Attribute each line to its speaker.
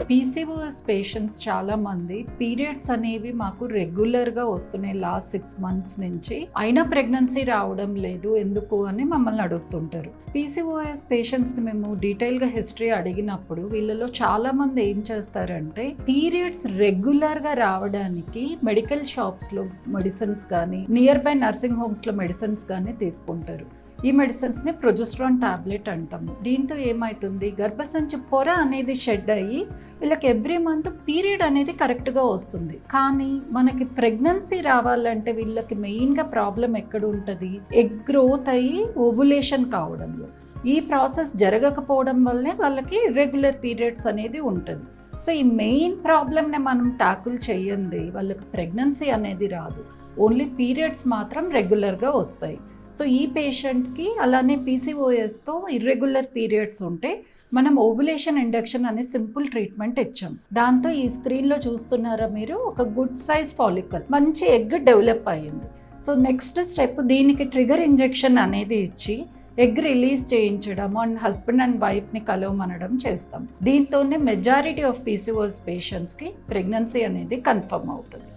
Speaker 1: PCOS patients చాలా మంది periods అనేవి మాకు రెగ్యులర్గా వస్తున్నాయి లాస్ట్ 6 months నుంచి, అయినా ప్రెగ్నెన్సీ రావడం లేదు ఎందుకు అని మమ్మల్ని అడుగుతుంటారు. పీసీఓఎస్ పేషెంట్స్ని మేము డీటెయిల్గా హిస్టరీ అడిగినప్పుడు వీళ్ళలో చాలా మంది ఏం చేస్తారంటే పీరియడ్స్ రెగ్యులర్గా రావడానికి మెడికల్ షాప్స్లో మెడిసిన్స్ కానీ నియర్ బై నర్సింగ్ హోమ్స్లో మెడిసిన్స్ కానీ తీసుకుంటారు. ఈ మెడిసిన్స్ని ప్రొజెస్ట్రాన్ టాబ్లెట్ అంటాము. దీంతో ఏమవుతుంది, గర్భసంచి పొర అనేది షెడ్ అయ్యి వీళ్ళకి ఎవ్రీ మంత్ పీరియడ్ అనేది కరెక్ట్గా వస్తుంది. కానీ మనకి ప్రెగ్నెన్సీ రావాలంటే వీళ్ళకి మెయిన్గా ప్రాబ్లం ఎక్కడ ఉంటుంది, ఎగ్ గ్రోత్ అయ్యి ఓవులేషన్ కావడంలో. ఈ ప్రాసెస్ జరగకపోవడం వల్లనే వాళ్ళకి రెగ్యులర్ పీరియడ్స్ అనేది ఉంటుంది. సో ఈ మెయిన్ ప్రాబ్లమ్ని మనం ట్యాకిల్ చేయండి వాళ్ళకి ప్రెగ్నెన్సీ అనేది రాదు, ఓన్లీ పీరియడ్స్ మాత్రం రెగ్యులర్గా వస్తాయి. సో ఈ పేషెంట్కి అలానే పీసీఓఎస్తో ఇర్రెగ్యులర్ పీరియడ్స్ ఉంటే మనం ఓవులేషన్ ఇండక్షన్ అనే సింపుల్ ట్రీట్మెంట్ ఇచ్చాం. దాంతో ఈ స్క్రీన్లో చూస్తున్నారా మీరు, ఒక గుడ్ సైజ్ ఫాలికల్ మంచి ఎగ్ డెవలప్ అయ్యింది. సో నెక్స్ట్ స్టెప్ దీనికి ట్రిగర్ ఇంజెక్షన్ అనేది ఇచ్చి ఎగ్ రిలీజ్ చేయించడం అండ్ హస్బెండ్ అండ్ వైఫ్ని కలవమనడం చేస్తాం. దీంతోనే మెజారిటీ ఆఫ్ పీసీఓఎస్ పేషెంట్స్కి ప్రెగ్నెన్సీ అనేది కన్ఫర్మ్ అవుతుంది.